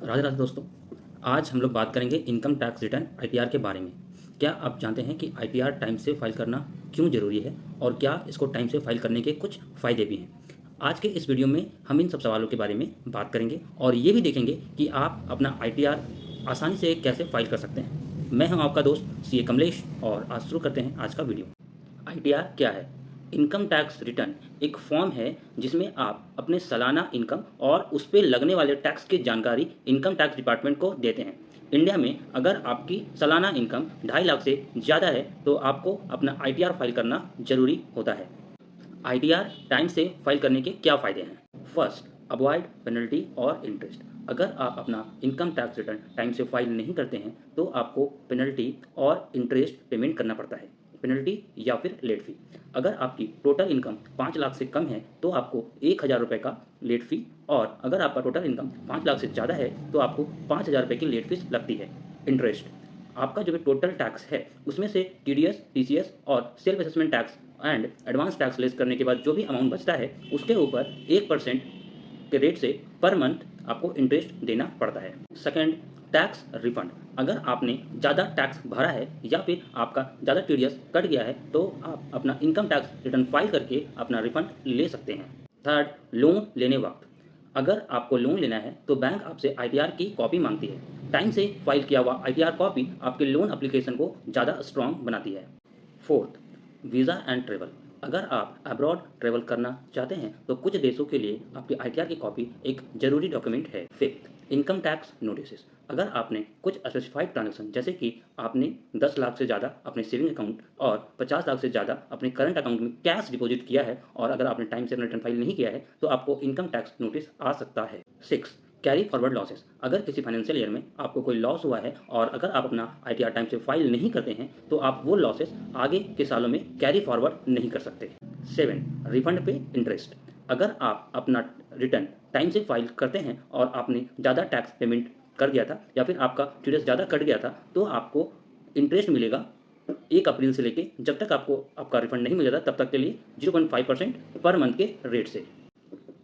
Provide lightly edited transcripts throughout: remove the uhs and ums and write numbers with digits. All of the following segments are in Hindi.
राधे राधे दोस्तों। आज हम लोग बात करेंगे इनकम टैक्स रिटर्न आईटीआर के बारे में। क्या आप जानते हैं कि आईटीआर टाइम से फाइल करना क्यों ज़रूरी है और क्या इसको टाइम से फाइल करने के कुछ फ़ायदे भी हैं। आज के इस वीडियो में हम इन सब सवालों के बारे में बात करेंगे और ये भी देखेंगे कि आप अपना आईटीआर आसानी से कैसे फाइल कर सकते हैं। मैं हूं आपका दोस्त सीए कमलेश और आज शुरू करते हैं आज का वीडियो। आईटीआर क्या है? इनकम टैक्स रिटर्न एक फॉर्म है जिसमें आप अपने सालाना इनकम और उस पे लगने वाले टैक्स की जानकारी इनकम टैक्स डिपार्टमेंट को देते हैं। इंडिया में अगर आपकी सालाना इनकम 2.5 लाख से ज़्यादा है तो आपको अपना आईटीआर फाइल करना ज़रूरी होता है। आईटीआर टाइम से फाइल करने के क्या फ़ायदे हैं? फर्स्ट, अवॉइड पेनल्टी और इंटरेस्ट। अगर आप अपना इनकम टैक्स रिटर्न टाइम से फाइल नहीं करते हैं तो आपको पेनल्टी और इंटरेस्ट पेमेंट करना पड़ता है। पेनल्टी या फिर लेट फ़ी। अगर आपकी टोटल इनकम 5 लाख से कम है तो आपको 1,000 रुपये का लेट फ़ी, और अगर आपका टोटल इनकम 5 लाख से ज़्यादा है तो आपको 5,000 रुपये की लेट फ़ीस लगती है। इंटरेस्ट, आपका जो भी टोटल टैक्स है उसमें से टीडीएस, टीसीएस और self assessment tax and advance tax less करने के बाद जो भी अमाउंट बचता है उसके ऊपर 1% के रेट से पर मंथ आपको इंटरेस्ट देना पड़ता है। Second, tax refund. अगर आपने ज़्यादा टैक्स भरा है या फिर आपका ज़्यादा टीडीएस कट गया है तो आप अपना इनकम टैक्स रिटर्न फाइल करके अपना रिफंड ले सकते हैं। थर्ड, लोन लेने वक्त। अगर आपको लोन लेना है तो बैंक आपसे आईटीआर की कॉपी मांगती है। टाइम से फाइल किया हुआ आईटीआर कॉपी आपके लोन एप्लीकेशन को ज़्यादा स्ट्रॉन्ग बनाती है। Fourth, visa and travel. अगर आप अब्रॉड ट्रेवल करना चाहते हैं तो कुछ देशों के लिए आपकी आईटीआर की कॉपी एक ज़रूरी डॉक्यूमेंट है। Fifth, income tax notice. अगर आपने कुछ स्पेसिफाइड ट्रांजेक्शन जैसे कि आपने 10 लाख से ज़्यादा अपने सेविंग अकाउंट और 50 लाख से ज़्यादा अपने करंट अकाउंट में कैश डिपॉजिट किया है और अगर आपने टाइम से रिटर्न फाइल नहीं किया है तो आपको इनकम टैक्स नोटिस आ सकता है। Six, carry forward losses. अगर किसी फाइनेंशियल ईयर में आपको कोई लॉस हुआ है और अगर आप अपना आईटीआर टाइम से फाइल नहीं करते हैं तो आप वो लॉसेस आगे के सालों में कैरी फॉरवर्ड नहीं कर सकते। सेवन, रिफंड पे इंटरेस्ट। अगर आप अपना रिटर्न टाइम से फाइल करते हैं और आपने ज़्यादा टैक्स पेमेंट कर दिया था या फिर आपका टीडीएस ज़्यादा कट गया था तो आपको इंटरेस्ट मिलेगा 1 अप्रैल से लेके जब तक आपको आपका रिफंड नहीं मिल जाता तब तक के लिए 0.5% पर मंथ के रेट से।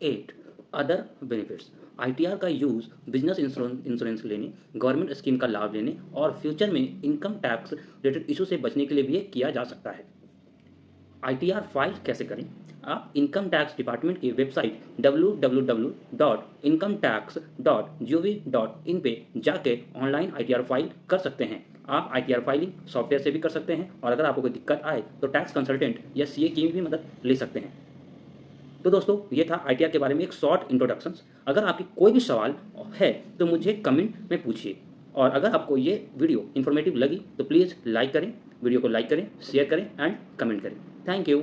8, अदर बेनिफिट्स। आईटीआर का यूज़ बिजनेस इंश्योरेंस लेने, गवर्नमेंट स्कीम का लाभ लेने और फ्यूचर में इनकम टैक्स रिलेटेड इशू से बचने के लिए भी किया जा सकता है। आईटीआर फाइल कैसे करें? आप इनकम टैक्स डिपार्टमेंट की वेबसाइट www.incometax.gov.in पे जाके ऑनलाइन आईटीआर फाइल कर सकते हैं। आप आईटीआर फाइलिंग सॉफ्टवेयर से भी कर सकते हैं और अगर आपको कोई दिक्कत आए तो टैक्स कंसल्टेंट या सीए की भी मदद ले सकते हैं। तो दोस्तों ये था आईटीआर के बारे में एक शॉर्ट इंट्रोडक्शन। अगर आपकी कोई भी सवाल है तो मुझे कमेंट में पूछिए, और अगर आपको ये वीडियो इन्फॉर्मेटिव लगी तो प्लीज़ लाइक करें, वीडियो को लाइक करें, शेयर करें एंड कमेंट करें। Thank you.